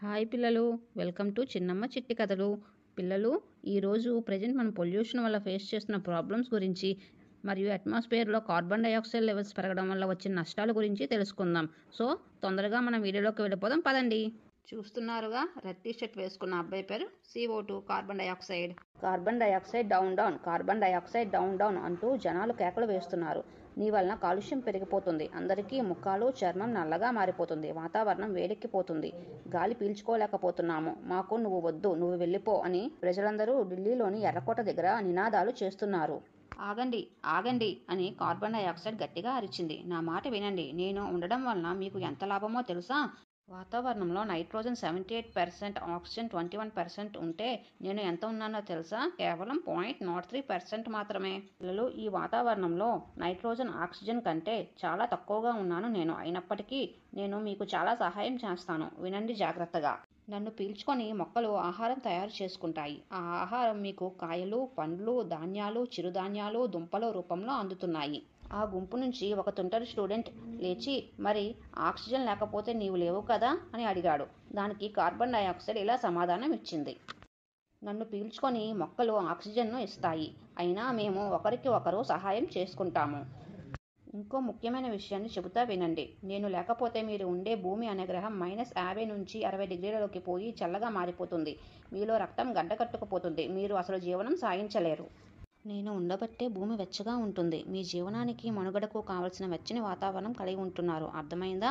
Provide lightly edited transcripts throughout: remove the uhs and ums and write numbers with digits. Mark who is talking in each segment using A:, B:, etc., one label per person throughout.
A: Hi పిల్లలు, welcome to చిన్నమ్మ చిట్టి కథలు. పిల్లలు, ఈరోజు ప్రజెంట్ మనం పొల్యూషన్ వల్ల ఫేస్ చేస్తున్న ప్రాబ్లమ్స్ గురించి మరియు అట్మాస్ఫియర్లో కార్బన్ డైఆక్సైడ్ లెవెల్స్ పెరగడం వల్ల వచ్చిన నష్టాల గురించి తెలుసుకుందాం. సో తొందరగా మనం వీడియోలోకి వెళ్ళిపోదాం పదండి. చూస్తున్నారుగా, రెడ్ టీ షర్ట్ వేసుకున్న అబ్బాయి పేరు CO2, carbon dioxide. Carbon dioxide down down, carbon dioxide down down అంటూ జనాలు కేకలు వేస్తున్నారు. నీ వలన కాలుష్యం పెరిగిపోతుంది, అందరికీ ముఖాలు చర్మం నల్లగా మారిపోతుంది, వాతావరణం వేడెక్కిపోతుంది, గాలి పీల్చుకోలేకపోతున్నాము, మాకు నువ్వు వద్దు, నువ్వు వెళ్ళిపో అని ప్రజలందరూ ఢిల్లీలోని ఎర్రకోట దగ్గర నినాదాలు చేస్తున్నారు. ఆగండి ఆగండి అని కార్బన్ డైఆక్సైడ్ గట్టిగా అరిచింది. నా మాట వినండి, నేను ఉండడం వలన మీకు ఎంత లాభమో తెలుసా? వాతావరణంలో నైట్రోజన్ 78%, ఆక్సిజన్ 21% ఉంటే నేను ఎంత ఉన్నానో తెలుసా? కేవలం 0.03% మాత్రమే. పిల్లలు, ఈ వాతావరణంలో నైట్రోజన్ ఆక్సిజన్ కంటే చాలా తక్కువగా ఉన్నాను నేను. అయినప్పటికీ నేను మీకు చాలా సహాయం చేస్తాను, వినండి జాగ్రత్తగా. నన్ను పీల్చుకొని మొక్కలు ఆహారం తయారు చేసుకుంటాయి. ఆ ఆహారం మీకు కాయలు, పండ్లు, ధాన్యాలు, చిరుధాన్యాలు, దుంపల రూపంలో అందుతున్నాయి. ఆ గుంపు నుంచి ఒక తుంటరి స్టూడెంట్ లేచి, మరి ఆక్సిజన్ లేకపోతే నీవు లేవు కదా అని అడిగాడు. దానికి కార్బన్ డైఆక్సైడ్ ఇలా సమాధానం ఇచ్చింది. నన్ను పీల్చుకొని మొక్కలు ఆక్సిజన్ను ఇస్తాయి, అయినా మేము ఒకరికి ఒకరు సహాయం చేసుకుంటాము. ఇంకో ముఖ్యమైన విషయాన్ని చెబుతా వినండి. నేను లేకపోతే మీరు ఉండే భూమి అనే గ్రహం -50 నుంచి 60 డిగ్రీలలోకి పోయి చల్లగా మారిపోతుంది. మీలో రక్తం గడ్డకట్టుకుపోతుంది, మీరు అసలు జీవనం సాగించలేరు. నేను ఉండబట్టే భూమి వెచ్చగా ఉంటుంది. మీ జీవనానికి, మనుగడకు కావలసిన వెచ్చని వాతావరణం కలిగి ఉంటున్నారు, అర్థమైందా?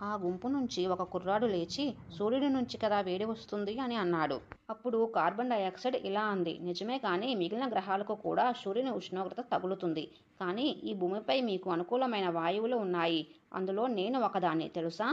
A: ఆ గుంపు నుంచి ఒక కుర్రాడు లేచి, సూర్యుడి నుంచి కదా వేడి వస్తుంది అని అన్నాడు. అప్పుడు కార్బన్ డైఆక్సైడ్ ఇలా అంది, నిజమే, కానీ మిగిలిన గ్రహాలకు కూడా సూర్యుని ఉష్ణోగ్రత తగులుతుంది. కానీ ఈ భూమిపై మీకు అనుకూలమైన వాయువులు ఉన్నాయి, అందులో నేను ఒకదాన్ని, తెలుసా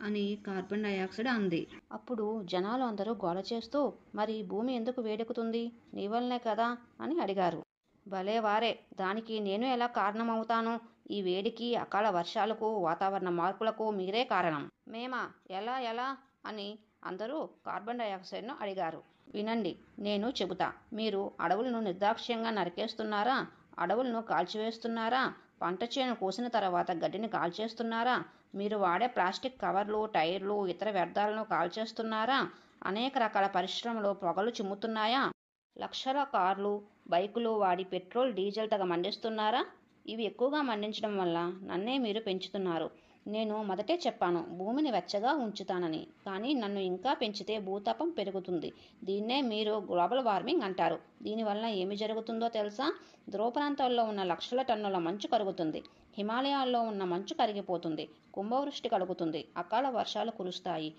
A: అని కార్బన్ డైఆక్సైడ్ అంది. అప్పుడు జనాలు అందరూ గోల చేస్తూ, మరి భూమి ఎందుకు వేడెక్కుతుంది? నీ వల్లనే కదా అని అడిగారు. భలే వారే, దానికి నేను ఎలా కారణమవుతాను? ఈ వేడికి, అకాల వర్షాలకు, వాతావరణ మార్పులకు మీరే కారణం. మేమా? ఎలా ఎలా అని అందరూ కార్బన్ డైఆక్సైడ్ను అడిగారు. వినండి, నేను చెబుతా. మీరు అడవులను నిర్దాక్ష్యంగా నరికేస్తున్నారా? అడవులను కాల్చివేస్తున్నారా? పంట చేను కోసిన తర్వాత గడ్డిని కాల్చేస్తున్నారా? మీరు వాడే ప్లాస్టిక్ కవర్లు, టైర్లు, ఇతర వ్యర్థాలను కాల్చేస్తున్నారా? అనేక రకాల పరిశ్రమలు పొగలు చిమ్ముతున్నాయా? లక్షల కార్లు, బైకులు వాడి పెట్రోల్, డీజిల్ తెగ మండిస్తున్నారా? ఇవి ఎక్కువగా మండించడం వల్ల నన్నే మీరు పెంచుతున్నారు. నేను మొదటే చెప్పాను, భూమిని వెచ్చగా ఉంచుతానని. కానీ నన్ను ఇంకా పెంచితే భూతాపం పెరుగుతుంది. దీన్నే మీరు గ్లోబల్ వార్మింగ్ అంటారు. దీనివల్ల ఏమి జరుగుతుందో తెలుసా? ధ్రువ ప్రాంతాల్లో ఉన్న లక్షల టన్నుల మంచు కరుగుతుంది, హిమాలయాల్లో ఉన్న మంచు కరిగిపోతుంది, కుంభవృష్టి కలుగుతుంది, అకాల వర్షాలు కురుస్తాయి,